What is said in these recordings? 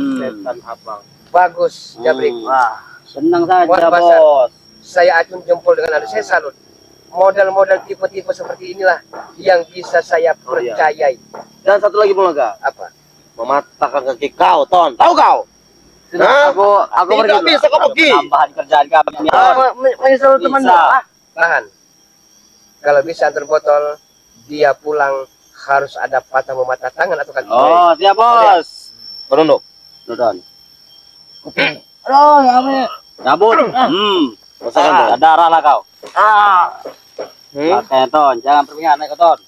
Setan abang. Bagus, Jabrik. Wah, senang saja, Buat pasar. bos. Saya acung jempol dengan Anda. Saya salut. Model-model tipe-tipe seperti inilah yang bisa saya percayai. Dan satu lagi Mulaga. Apa? Mematahkan kaki kau, Ton. Tahu kau? Sudah, aku pergi Tidak dulu. bisa kau pergi. Tambahan kerjaan kami, Ton. Menyesal teman Bisa. Tahan. Kalau bisa antar botol, dia pulang harus ada patah mematah tangan atau kaki. Oh, siap, bos. Berunduk. Don. Aduh, ya ampun. Cabut. Rasakan, Ton. Ada darah lah kau. Hmm? Pakai, Ton. Jangan berkhianat, Ton.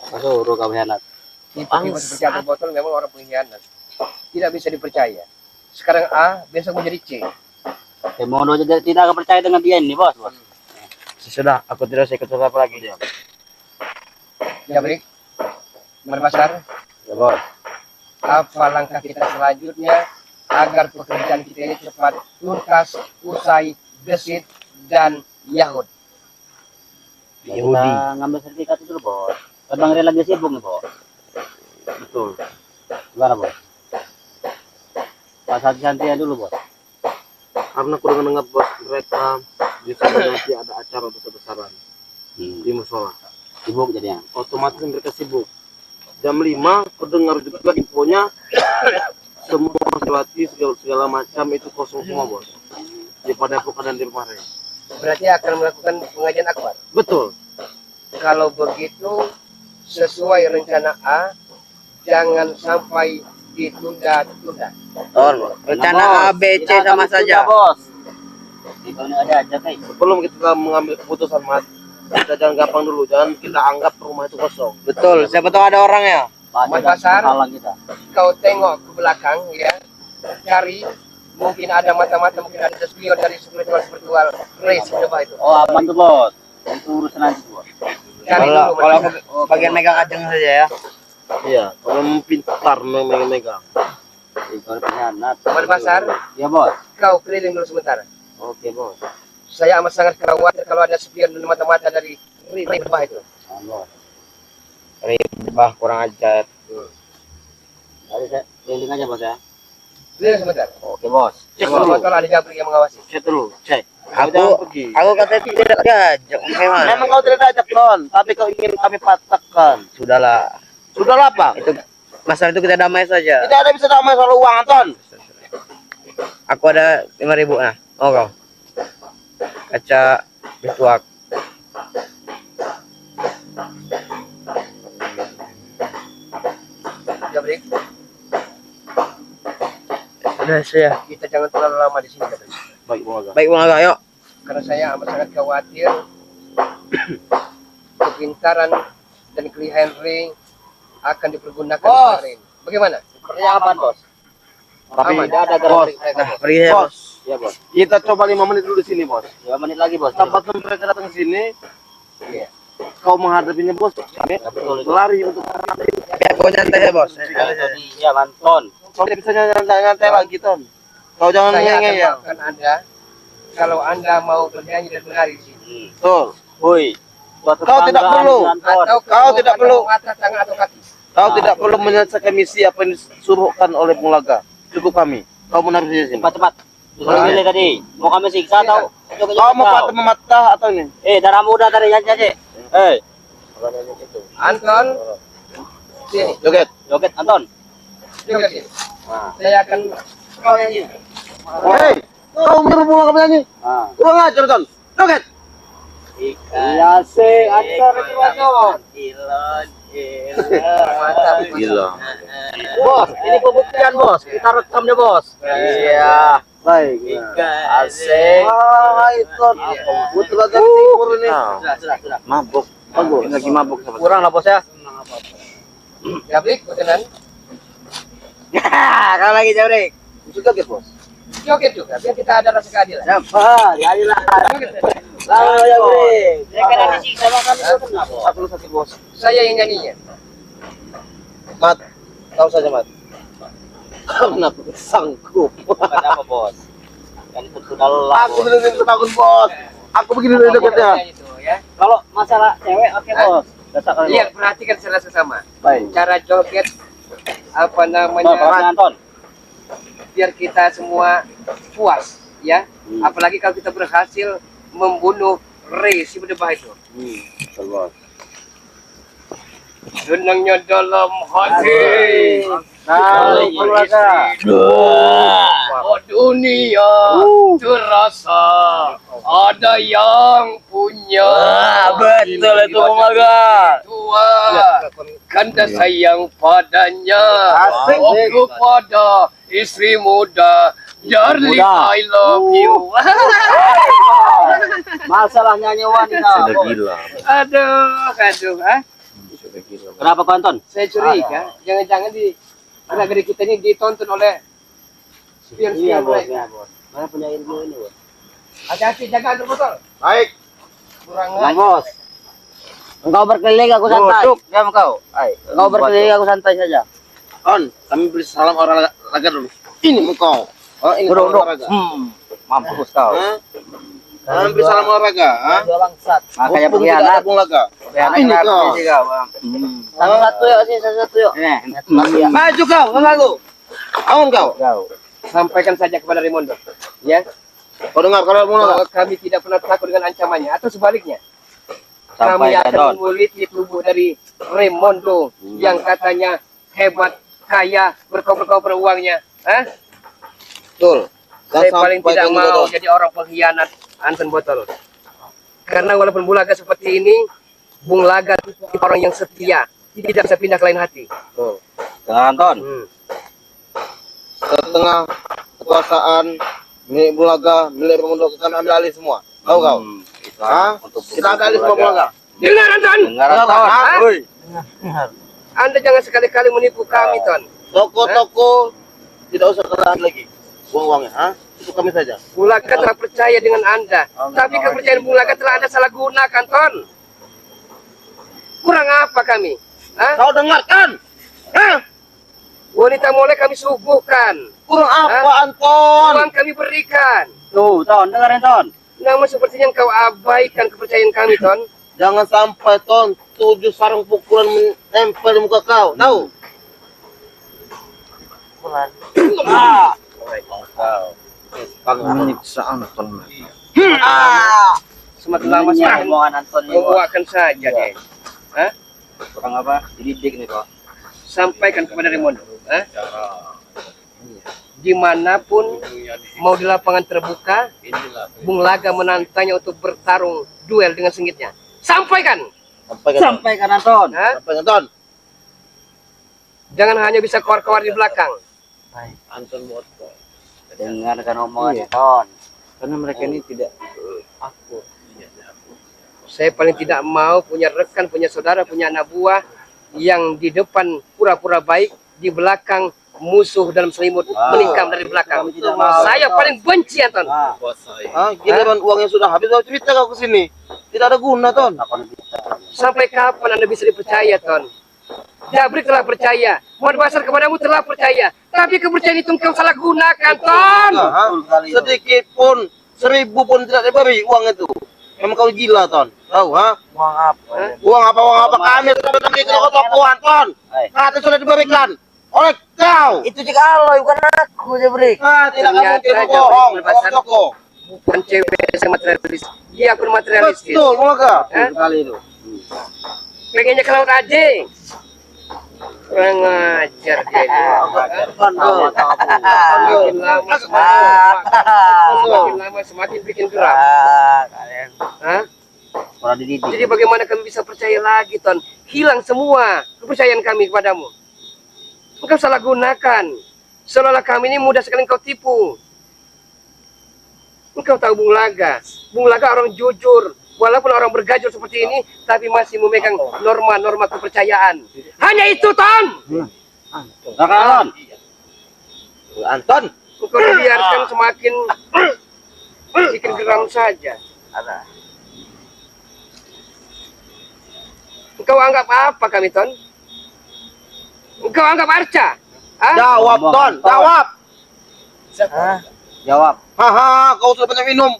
Suruh kau berkhianat. Tipe-tipe seperti antar botol memang orang pengkhianat. Tidak bisa dipercaya. Sekarang A, besok menjadi C. Kemono tidak akan percaya dengan dia ini, bos. Sudah, aku tidak usah ikut apa lagi dia. Jabrik, Berbasar, Ya, bos. apa langkah kita selanjutnya agar pekerjaan kita ini cepat tuntas, usai, gesit, dan Yahud. Kita ngambil sertifikat itu, bos. Bang Ria lagi sibuk nih, bos. Betul. Gimana, bos? Pas santai dulu, bos. Karena aku dengar bos mereka di sana nanti ada acara besar-besaran di musola. Sibuk jadinya. Otomatis mereka sibuk. Jam 5 aku dengar juga infonya semua pelatih segala macam itu kosong semua bos. Di Padepokan dan di Mare. Berarti akan melakukan pengajian akbar. Betul. Kalau begitu, sesuai rencana A, jangan sampai ditunda-tunda. Rencana A, B, C sama saja, bos. Itu ada aja, kayak. Sebelum kita mengambil keputusan Mat, kita jangan gampang dulu, jangan kita anggap rumah itu kosong. Betul, siapa tahu ada orangnya. Mas Basar, Halang kita. kau tengok ke belakang ya, cari mungkin ada mata-mata, mungkin ada spion dari spiritual race di depan itu. Oh, aman tuh, bos. Itu urusan nanti, bos. Cari dulu. Kalau aku bagian megang ajeng saja ya. Iya, kalau pintar memegang. Kalau pengkhianat. Mas Basar, Ya, bos. kau keliling dulu sementara. Oke, bos. Saya amat sangat khawatir kalau ada spion dan mata-mata dari rebah itu. Bos. Ribah kurang ajar. Tadi saya keliling aja, bos ya. Keliling sebentar. Oke, bos. Cek Kalau dulu. botol ada Jabrik yang mengawasi. Cek dulu, cek. Kau jangan pergi. Aku katanya tidak diajak. Memang kau tidak ajak Ton, tapi kau ingin kami patahkan. Sudahlah. Sudahlah apa? Itu masalah itu kita damai saja. Tidak ada bisa damai soal uang Ton. Aku ada 5.000 nah. Oh kau. Kaca bituak. Jabrik, Sudah saya. kita jangan terlalu lama di sini, Jabrik. Baik, Bang. Baik, Bang Aga, yuk. Karena saya amat sangat khawatir kepintaran dan kelihayan Ring akan dipergunakan Bos. kemarin. Bagaimana? Sepertinya aman, bos. Tapi Aman. Tidak ada Bos. gerak mereka, bos. Pergi ya, Bos. Ya, bos. Kita coba 5 menit dulu di sini, Bos. 2 menit lagi, bos. Tempat mereka datang ke sini, Iya. kau menghadapinya, Bos. Kami betul itu. lari untuk Biar kau nyantai ya, bos. Iya, manton. kau tidak bisa nyantai lagi, Ton. Kau jangan Saya akan ngenge ya. maafkan Anda kalau Anda mau bernyanyi dan menari di sini. Betul. Woi. Kau tidak perlu. Atau Kau tidak Anda perlu. mau mata, tangan atau kaki. Kau tidak perlu menyelesaikan misi apa yang disuruhkan oleh Mulaga. Cukup kami. Kau menari di sini. Cepat-cepat. Sudah milih tadi. Mau kami siksa atau Kau mau patah mematah atau ini? darah muda tadi nyanyi. Anton, sini. Joget. Joget, Anton. Juga sini. Saya akan kau nyanyi. Hei, kau menyuruh Mulaga menyanyi. Ah. Kurang ajar, Ton. Joget. Iya sih, Anton Mantap. Gila. Bos, ini pembuktian, bos. Kita rekamnya, bos. Iya. Baik. Asik. Itu. Betul aja timur ini. Sudah. Mabuk. Bagus. Ini lagi mabuk sama. Kurang lah, bos ya. Jabrik, berkenan. Kalau lagi Jabrik. Joget, Bos. Joget juga, biar kita ada rasa keadilan. Dapat, jadilah. Lalu Jabrik. Saya kena disiksa sama kami itu kenapa, bos? Satu, Bos. Saya yang nyanyinya. Mat, tahu saja, Mat. Kenapa sanggup? Kenapa, bos? Kan itu sudah lelah, Aku bos. benar-benar takut, Bos. Aku begini dulu jogetnya. Itu, ya. Kalau masalah cewek, oke, bos. Dasar kali, Iya, bos. perhatikan secara sesama. Baik. Cara joget apa Anton, namanya? Anton. biar kita semua puas, ya. Apalagi kalau kita berhasil membunuh Ray si berdebah itu. Betul, Bos. Senangnya dalam hati. Nah, Bulaga. Oh, dunia terasa ada yang punya. Betul itu Bulaga. Tua kanda sayang padanya. Asik. Oh, kepada istri muda, darling, Muda. I love you. Masalah nyanyi wanita. Sudah gila. Aduh, ah. Sudah gila. Kenapa kau Anton? Saya curiga, jangan-jangan di negeri kita ini ditonton oleh spion-spion mereka. Bos. Mana punya ilmu ini, Bos? Hati-hati, jaga antar botol. Baik. Kurang Bang ajar. Bos. Engkau berkeliling aku santai. Duduk. Diam kau. Engkau berkeliling aku santai saja. On, kami beri salam olahraga dulu. Ini engkau. Oh, ini Duduk, salam duduk. olahraga. Mampus kau. Hah? Kami beri salam olahraga, ha? Dua bangsat. Makanya Mumpung tidak ada pengkhianat. Bung Laga. Pengkhianat Ini kenapa kau. sih kau? Satu-satu yuk sih, satu-satu yuk. Maju kau, mengaku. Bangun kau. Kau. Sampaikan saja kepada Raimondo, ya, Kau dengar kalau Bung Laga? bahwa kami tidak pernah takut dengan ancamannya, atau sebaliknya, kami Sampai akan Don. menguliti tubuh dari Raimondo yang katanya hebat, kaya, berkoper-koper uangnya. Hah? Betul. Dan Saya paling sampaikan tidak juga, mau Don. jadi orang pengkhianat Anton Botol. Karena walaupun Bulaga seperti ini, Bung Laga itu orang yang setia, tidak bisa pindah ke lain hati. Betul. Jangan Anton. Setengah kekuasaan milik Bung Laga, milik Raimondo akan ambil alih semua. Tahu kau? Hah? Kita ambil alih semua Bung Laga. Dengar Anton, Dengar Anton. Hah? Woi. Anda jangan sekali-kali menipu kami, Ton. Toko-toko tidak usah keras lagi. Uang-uangnya, ha? Itu kami saja. Bulaga telah percaya dengan Anda, tapi kepercayaan Bulaga telah Anda salah gunakan, Ton. Kurang apa kami? Hah? Kau dengarkan? Hah? Wanita mulai kami suguhkan, Kurang apa, Hah? Anton? uang kami berikan. Tuh, Ton, dengerin Ton. Namun sepertinya engkau abaikan kepercayaan kami, Ton. Jangan sampai, Ton, 7 sarung pukulan menempel di muka kau. Tahu? Menyiksa Anton. Semakin lama Ini semakin omongan Anton ini, Bos. menguakkan saja deh. Hah? Kurang apa? Dididik nih kok. Sampaikan kepada Raimondo. Hah? Dimanapun mau di lapangan terbuka, Bung Laga menantangnya untuk bertarung duel dengan sengitnya. Sampaikan. Sampaikan Anton. Hah? Sampai, Anton. Jangan hanya bisa keluar-keluar di belakang. Anton botol. Dengarkan omongan Ton. Karena mereka ini tidak aku. Saya paling tidak mau punya rekan, punya saudara, punya anak buah yang di depan pura-pura baik, di belakang musuh dalam selimut menikam dari belakang. Kami tidak mau. Saya paling benci, Anton. Ah, giliran uangnya sudah habis, kau cerita kau ke sini. Tidak ada guna, Ton. Sampai kapan Anda bisa dipercaya, Ton? Jabrik telah percaya, Muhammad Basar kepadamu telah percaya, tapi kepercayaan itu engkau salah gunakan, Ton. Ah, sedikit pun, 1000 pun tidak diberi uang itu. Memang kau gila, Ton. Tahu, ha? Uang apa? Uang apa kami sudah beri ke toko, Anton. Kata sudah diberikan oleh kau. Itu juga Aloy, bukan aku dia beri. Ah, tidak Ternyata mungkin Jabrik bohong. berbasar. Toko. Bukan cewek yang materialis, dia pun materialistis. Betul, Moga. Hah? Kali itu. Pengennya ke laut aja. Kurang ajar dia ini. Hah? Semakin lama semakin bikin geram. Kalian Hah? kurang dididik. Jadi bagaimana kami bisa percaya lagi, Ton? Hilang semua kepercayaan kami kepadamu. Engkau salah gunakan. Seolah-olah kami ini mudah sekali engkau tipu. Engkau tahu Bung Laga. Bung Laga orang jujur. Walaupun orang bergajul seperti ini, tapi masih memegang norma-norma kepercayaan. Hanya itu, Ton. Anton. Anton. Engkau dibiarkan semakin bikin geram saja. Engkau anggap apa kami, Ton? Engkau anggap Arca? Hah? Jawab, Ton. Jawab. Jawab. Haha, kau sudah banyak minum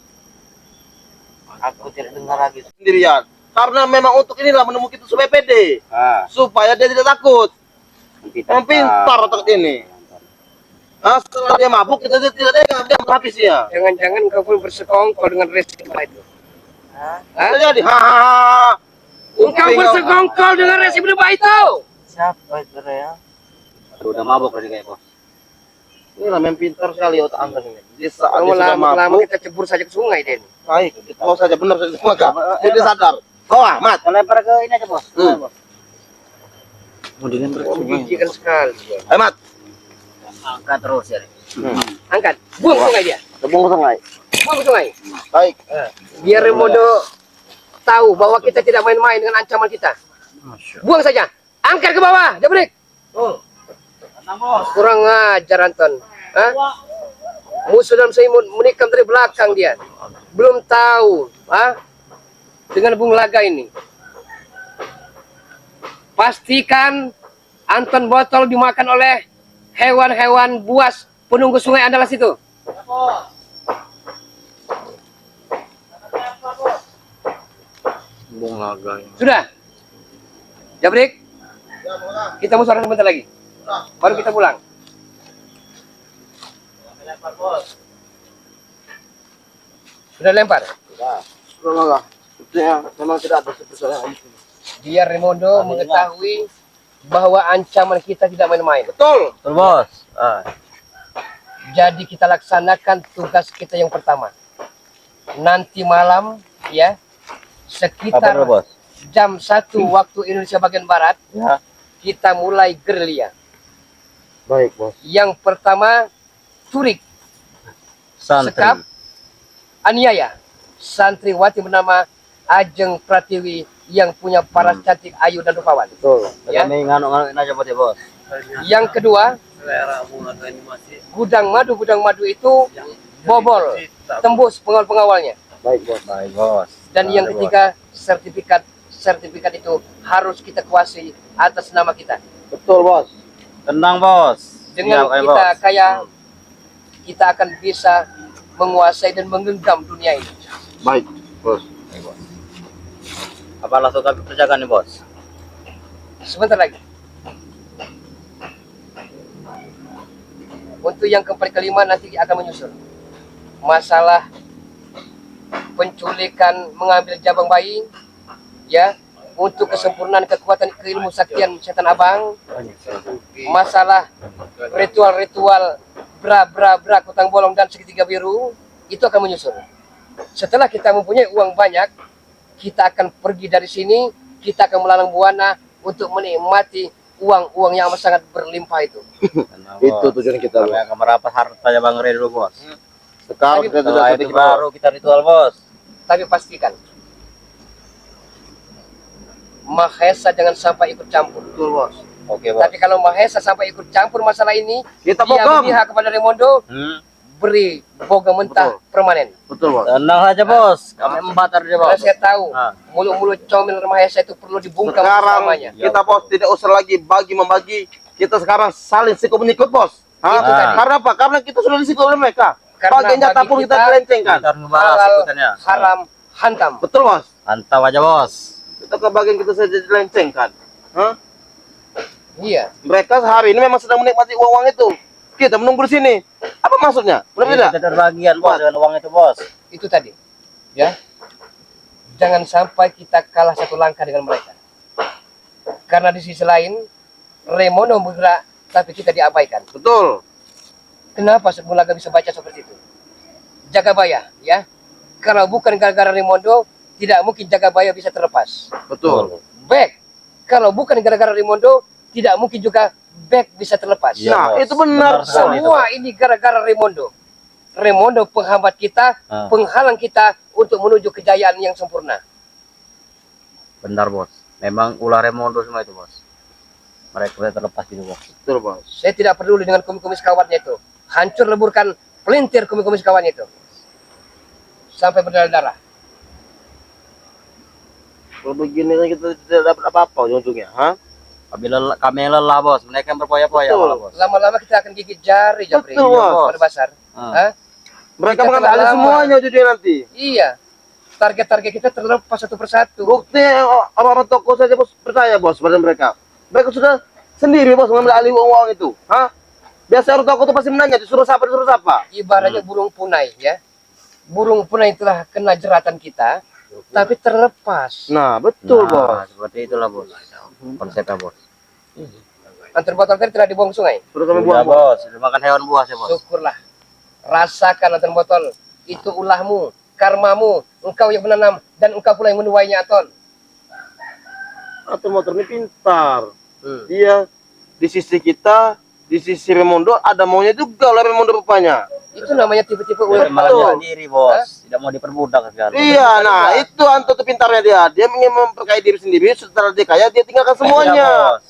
Aku tidak dengar lagi. sendirian. Karena memang untuk inilah menemukan itu supaya pede. Supaya dia tidak takut. Yang pintar otak ini. Ah, setelah dia mabuk kita tidak tega, dia habis ya. Jangan-jangan kau pun bersekongkol dengan resi itu. Hah? Jadi, ha. Engkau bersekongkol dengan resi berubah itu. Siapa itu ya? Udah mabuk tadi kayak bos. Ini lah main pintar sekali otak anda ini. Dia saat Kamu dia sudah lama-lama mabuk, kita cebur saja ke sungai deh. baik, kita bawa saja benar saja semua kak. Dia sadar. Oh, Mat. Lempar ke ini aja bos. Bos. Mendingan Menjijikan sekali. Ayo, Mat. Angkat terus ya. Angkat, buang ke sungai dia. Tebung ke sungai. Buang ke sungai. Baik. Biar Remondo tahu bahwa kita tidak main-main dengan ancaman kita. Buang saja. Angkat ke bawah, Jabrik. Kurang ajar Anton. Hah? Musuh dalam selimut menikam dari belakang dia. Belum tahu, dengan Bung Laga ini. Pastikan Anton botol dimakan oleh hewan-hewan buas penunggu sungai Andalas itu. Bung Laga. Sudah? Jabrik? Kita mau suara sebentar lagi. Baru kita pulang. Sudah lempar? Sudah lah. Itu ya, memang tidak ada persoalan. Biar Remondo mengetahui bahwa ancaman kita tidak main-main. Betul. Betul bos. Jadi kita laksanakan tugas kita yang pertama. Nanti malam ya sekitar jam 1 waktu Indonesia bagian barat Ya. kita mulai gerilya. Baik, bos. Yang pertama curik, sekap, aniaya. Santriwati bernama Ajeng Pratiwi yang punya paras cantik, ayu dan rupawan. Betul. Ya. Kami nganu-nganu aja buat ya bos. Yang kedua, gudang madu itu bobol, tembus pengawal-pengawalnya. Baik, bos. Baik bos. Dan yang ketiga, sertifikat itu harus kita kuasai atas nama kita. Betul, bos. Tenang bos. Dengan Siap, kita bos. kaya, kita akan bisa menguasai dan menggenggam dunia ini. Baik, bos. Apa langsung kami kerjakan nih bos? Sebentar lagi. Untuk yang keempat kelima nanti akan menyusul. Masalah penculikan, mengambil jabang bayi, ya, untuk kesempurnaan kekuatan keilmu saktian setan abang. Masalah ritual-ritual bra kutang bolong dan segitiga biru itu akan menyusul. Setelah kita mempunyai uang banyak, kita akan pergi dari sini, kita akan melalang buana untuk menikmati uang-uang yang amat sangat berlimpah itu. Itu tujuan kita, Kami bos. akan merapat hartanya Bang Ray dulu bos. Sekarang Tapi kita sudah Setelah itu baru kita ritual bos. Tapi pastikan Mahesa jangan sampai ikut campur. Betul, bos. Oke bos. Tapi kalau Mahesa sampai ikut campur masalah ini, Kita dia bogam. memihak kepada Remondo, beri boga mentah Betul. permanen. Betul, bos. Tenang saja bos. Kami embatar dia Karena bos. saya tahu Ah. mulut-mulut comel Mahesa itu perlu dibungkam Sekarang selamanya. kita, bos, tidak usah lagi bagi-membagi. Kita sekarang saling sikap menikut, bos. Hah? Itu tadi. Karena apa? Karena kita sudah disikap oleh mereka. Karena Bagian jatah bagi pun kita kita- kelencengkan. Kita harus ngebalas Halal, ikutannya. haram, hantam. Betul, bos. Mantap aja bos. Kita ke bagian kita saja dilencengkan. Hah? Iya. Mereka sehari ini memang sedang menikmati uang-uang itu. Kita menunggu di sini. Apa maksudnya? Benar tidak? Kita terbagian bos dengan uang itu bos. Itu tadi. Ya. Jangan sampai kita kalah satu langkah dengan mereka. Karena di sisi lain Remondo bergerak tapi kita diabaikan. Betul. Kenapa Sebulaga bisa baca seperti itu? Jagabaya, ya. Kalau bukan gara-gara Remondo, tidak mungkin Jagabaya bisa terlepas. Betul. Back. Kalau bukan gara-gara Remondo, tidak mungkin juga back bisa terlepas. Iya, Nah, bos. itu benar. sekali itu, Semua bos. ini gara-gara Remondo. Remondo penghambat kita, penghalang kita untuk menuju kejayaan yang sempurna. Benar bos. Memang ulah Remondo semua itu bos. Mereka bisa terlepas gitu bos. Betul, bos. Saya tidak peduli dengan kumis-kumis kawannya itu. Hancur leburkan pelintir kumis-kumis kawannya itu. Sampai berdarah-darah. Kalau begini kan kita tidak dapat apa-apa ujung-ujungnya, ha? Apabila kami lelah bos, mereka yang berpoya-poya Betul. malah bos. Lama-lama kita akan gigit jari, Japri. Betul, Bos. Pada basar. Hah? Mereka Kita mengambil alih telah lama. semuanya ujungnya nanti. Iya. Target-target kita terlepas satu persatu. Bukti orang-orang toko saja, bos, percaya, bos, pada mereka. Mereka sudah sendiri, bos, mengambil alih uang-uang itu, ha? Biasa orang tua aku tuh pasti menanya, disuruh siapa? Ibaratnya burung punai ya. Burung punai telah kena jeratan kita, tapi terlepas. Nah, betul, Nah, Bos. seperti itulah bos. Konsepnya bos. Antar botol tadi telah dibuang sungai. Sudah kami Sudah buang, Bos. bos, sudah makan hewan buas ya bos. Syukurlah. Rasakan antar botol. Itu ulahmu, karmamu. Engkau yang menanam dan engkau pula yang menuainya, Anton. Atau motor ini pintar. Hmm. Dia di sisi kita, di sisi Remondo ada maunya juga lah Remondo rupanya. Itu namanya tipe-tipe Dia ular. malah Betul. jalan diri bos. Tidak mau diperbudak sekarang. Iya, nah itu Anto tuh pintarnya dia. Dia ingin memperkaya diri sendiri. Setelah dia kaya, dia tinggalkan Iya, semuanya. bos.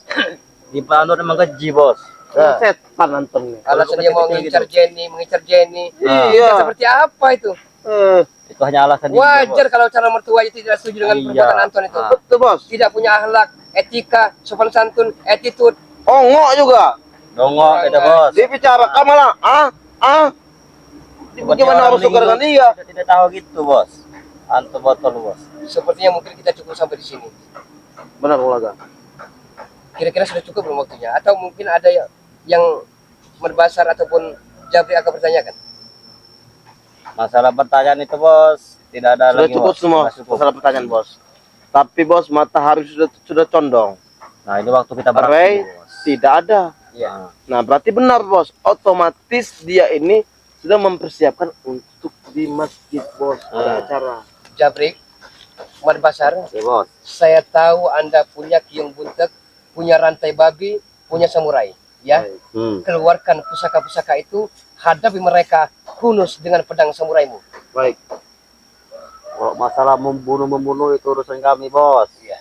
Di Panur emang keji bos. Nah. Setan Anton nih. Alasan dia mau mengincar Jenny, mengincar Jenny. Iya. Seperti apa itu? Itu hanya alasan dia, Wajar bos. kalau calon mertuanya tidak setuju dengan Iya. perbuatan Anton itu. Ah. Betul, Bos. Tidak punya akhlak, etika, sopan santun, attitude. Ongok juga. Dongok kita bos. Dia bicara, kamu lah. Seperti Bagaimana orang harus suka dengan lingu. dia? Tidak tahu gitu bos. Antum botol bos. Sepertinya mungkin kita cukup sampai di sini. Benar, Ulaga. Kira-kira sudah cukup belum waktunya? Atau mungkin ada yang Merbasar ataupun Jabri akan bertanyakan? Masalah pertanyaan itu bos, tidak ada Sudah lagi cukup bos. semua Sudah cukup. masalah pertanyaan, Bos. Tapi, Bos, matahari sudah condong. Nah ini waktu kita Ray beraksi bos. tidak ada. Iya. Nah, berarti benar, Bos. Otomatis dia ini sudah mempersiapkan untuk di masjid, Bos. Ada acara. Jabrik, Merbasar, Oke bos. saya tahu Anda punya kiung buntek, punya rantai babi, punya samurai. Ya, Baik. keluarkan pusaka-pusaka itu, hadapi mereka hunus dengan pedang samuraimu. Baik. Kalau masalah membunuh itu urusan kami bos. Ya.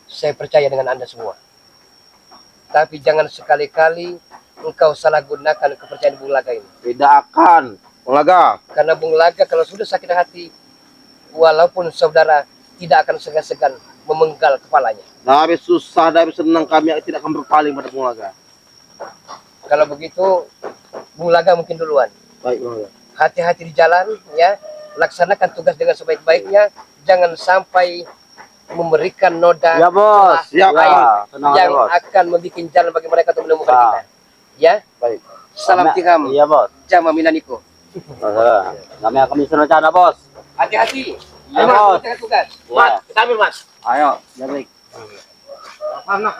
Saya percaya dengan Anda semua. Tapi jangan sekali-kali engkau salah gunakan kepercayaan Bung Laga ini. Tidak akan. Ulaga. Karena Bung Laga kalau sudah sakit hati, walaupun saudara tidak akan segan-segan memenggal kepalanya. Dari susah, dari senang kami tidak akan berpaling pada Ulaga. Kalau begitu, Bung Laga mungkin duluan. Baik, Ulaga. Hati-hati di jalan, ya. Laksanakan tugas dengan sebaik-baiknya. Jangan sampai memberikan noda Ya bos. Ya, lain tenang yang aja, bos. akan membuat jalan bagi mereka untuk menemukan Ya. kita. Ya, Baik. salam tikam, Iya bos. jama minaniko. Masalah. Kami akan bisa rencana bos. Hati-hati. Ya, Jangan Bos. mengerjakan tugas. Mas, kita ambil, Mas. Ayo, Jabrik. Anak.